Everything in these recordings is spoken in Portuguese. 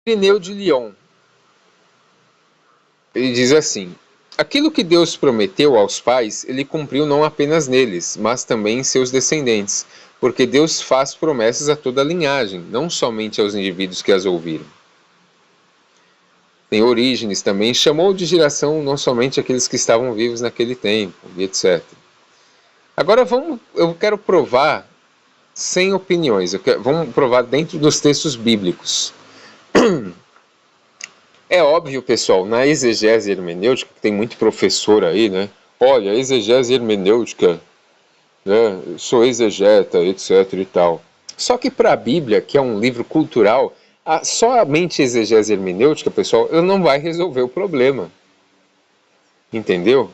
Irineu de Lyon, ele diz assim: aquilo que Deus prometeu aos pais, ele cumpriu não apenas neles, mas também em seus descendentes, porque Deus faz promessas a toda a linhagem, não somente aos indivíduos que as ouviram. Tem Orígenes também, chamou de geração não somente aqueles que estavam vivos naquele tempo, e etc. Agora eu quero provar sem opiniões, vamos provar dentro dos textos bíblicos. É óbvio, pessoal, na exegese hermenêutica, que tem muito professor aí, né? Olha, exegese hermenêutica, né? Sou exegeta, etc e tal. Só que para a Bíblia, que é um livro cultural, somente exegese hermenêutica, pessoal, não vai resolver o problema. Entendeu?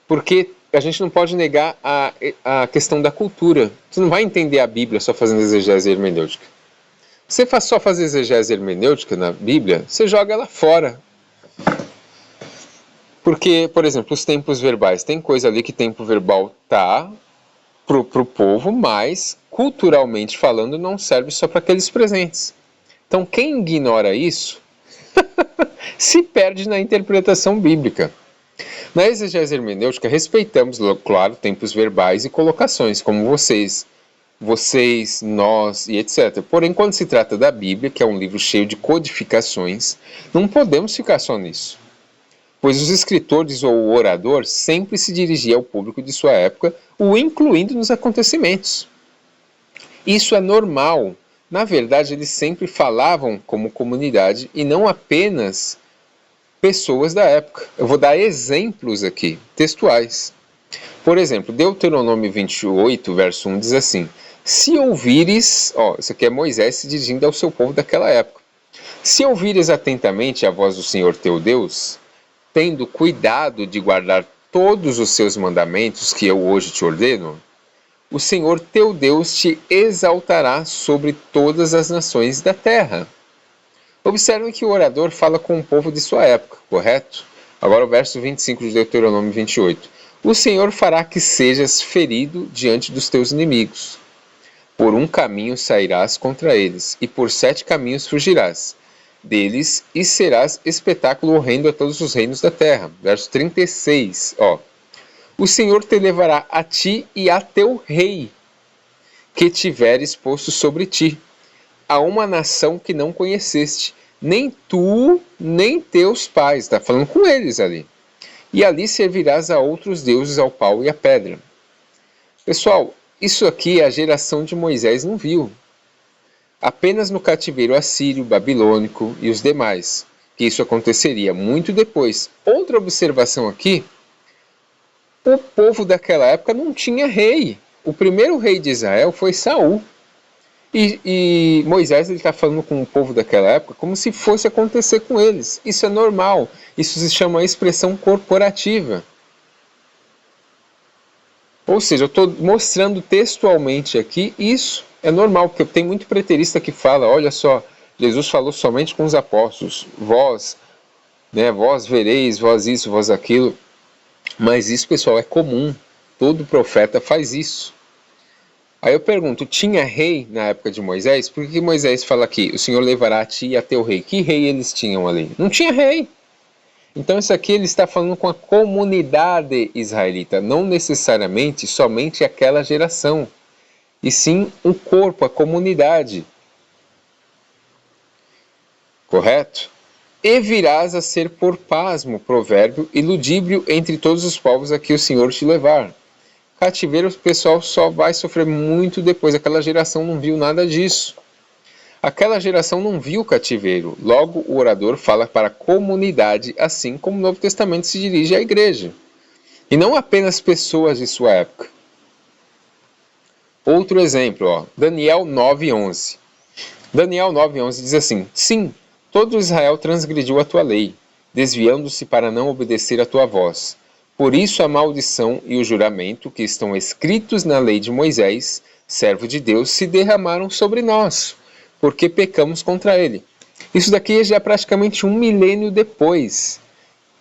Porque a gente não pode negar a questão da cultura. Você não vai entender a Bíblia só fazendo exegese hermenêutica. Você só faz exegese hermenêutica na Bíblia, você joga ela fora. Porque, por exemplo, os tempos verbais, tem coisa ali que tempo verbal tá pro povo, mas culturalmente falando não serve só para aqueles presentes. Então quem ignora isso se perde na interpretação bíblica. Na exegese hermenêutica respeitamos, claro, tempos verbais e colocações, como vocês, nós e etc. Porém, quando se trata da Bíblia, que é um livro cheio de codificações, não podemos ficar só nisso. Pois os escritores ou o orador sempre se dirigia ao público de sua época, o incluindo nos acontecimentos. Isso é normal. Na verdade, eles sempre falavam como comunidade e não apenas pessoas da época. Eu vou dar exemplos aqui, textuais. Por exemplo, Deuteronômio 28, verso 1 diz assim: se ouvires, isso aqui é Moisés se dirigindo ao seu povo daquela época. Se ouvires atentamente a voz do Senhor teu Deus, tendo cuidado de guardar todos os seus mandamentos que eu hoje te ordeno, o Senhor teu Deus te exaltará sobre todas as nações da terra. Observem que o orador fala com o povo de sua época, correto? Agora o verso 25 de Deuteronômio 28. O Senhor fará que sejas ferido diante dos teus inimigos. Por um caminho sairás contra eles, e por 7 caminhos fugirás deles, e serás espetáculo horrendo a todos os reinos da terra. Verso 36, o Senhor te levará a ti e a teu rei, que tiveres posto sobre ti, a uma nação que não conheceste, nem tu, nem teus pais. Está falando com eles ali. E ali servirás a outros deuses, ao pau e à pedra. Pessoal, isso aqui a geração de Moisés não viu. Apenas no cativeiro assírio, babilônico e os demais, que isso aconteceria muito depois. Outra observação aqui, o povo daquela época não tinha rei. O primeiro rei de Israel foi Saul. E Moisés está falando com o povo daquela época como se fosse acontecer com eles. Isso é normal. Isso se chama expressão corporativa. Ou seja, eu estou mostrando textualmente aqui isso. É normal, porque tem muito preterista que fala, olha só, Jesus falou somente com os apóstolos, vós vereis, vós isso, vós aquilo. Mas isso, pessoal, é comum. Todo profeta faz isso. Aí eu pergunto, tinha rei na época de Moisés? Por que Moisés fala aqui, o Senhor levará a ti e a teu rei? Que rei eles tinham ali? Não tinha rei. Então isso aqui ele está falando com a comunidade israelita, não necessariamente somente aquela geração, e sim o corpo, a comunidade. Correto? E virás a ser por pasmo, provérbio e ludíbrio entre todos os povos a que o Senhor te levar. Cativeiro, o pessoal só vai sofrer muito depois. Aquela geração não viu nada disso. Aquela geração não viu o cativeiro. Logo, o orador fala para a comunidade, assim como o Novo Testamento se dirige à igreja. E não apenas pessoas de sua época. Outro exemplo, Daniel 9:11. Daniel 9:11 diz assim: sim, todo Israel transgrediu a tua lei, desviando-se para não obedecer a tua voz. Por isso a maldição e o juramento que estão escritos na lei de Moisés, servo de Deus, se derramaram sobre nós, porque pecamos contra ele. Isso daqui já é praticamente 1 milênio depois.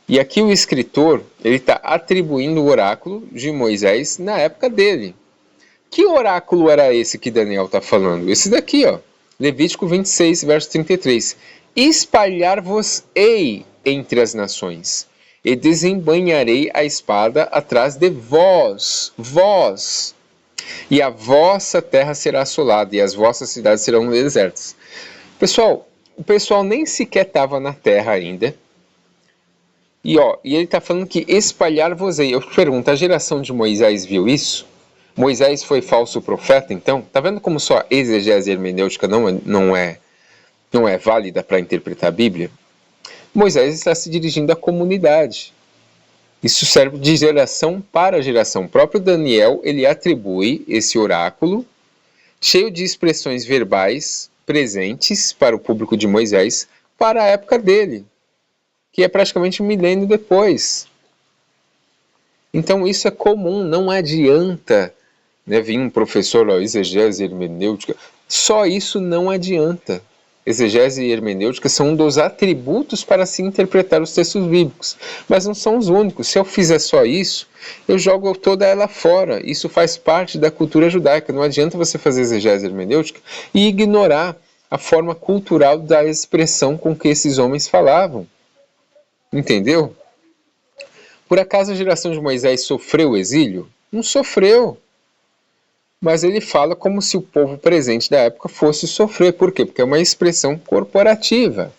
E aqui o escritor ele está atribuindo o oráculo de Moisés na época dele. Que oráculo era esse que Daniel está falando? Esse daqui, Levítico 26, verso 33. espalhar-vos-ei entre as nações, e desembainharei a espada atrás de vós, e a vossa terra será assolada, e as vossas cidades serão desertas. Pessoal, o pessoal nem sequer estava na terra ainda. E ele está falando que espalhar-vos-ei. Eu pergunto, a geração de Moisés viu isso? Moisés foi falso profeta, então? Tá vendo como só a exegese hermenêutica não é válida para interpretar a Bíblia? Moisés está se dirigindo à comunidade. Isso serve de geração para geração. O próprio Daniel, ele atribui esse oráculo, cheio de expressões verbais presentes para o público de Moisés, para a época dele, que é praticamente um milênio depois. Então isso é comum, não adianta, né, vir um professor, exegese hermenêutica, só isso não adianta. Exegese e hermenêutica são um dos atributos para se interpretar os textos bíblicos, mas não são os únicos. Se eu fizer só isso, eu jogo toda ela fora. Isso faz parte da cultura judaica. Não adianta você fazer exegese e hermenêutica e ignorar a forma cultural da expressão com que esses homens falavam. Entendeu? Por acaso a geração de Moisés sofreu o exílio? Não sofreu. Mas ele fala como se o povo presente da época fosse sofrer. Por quê? Porque é uma expressão corporativa.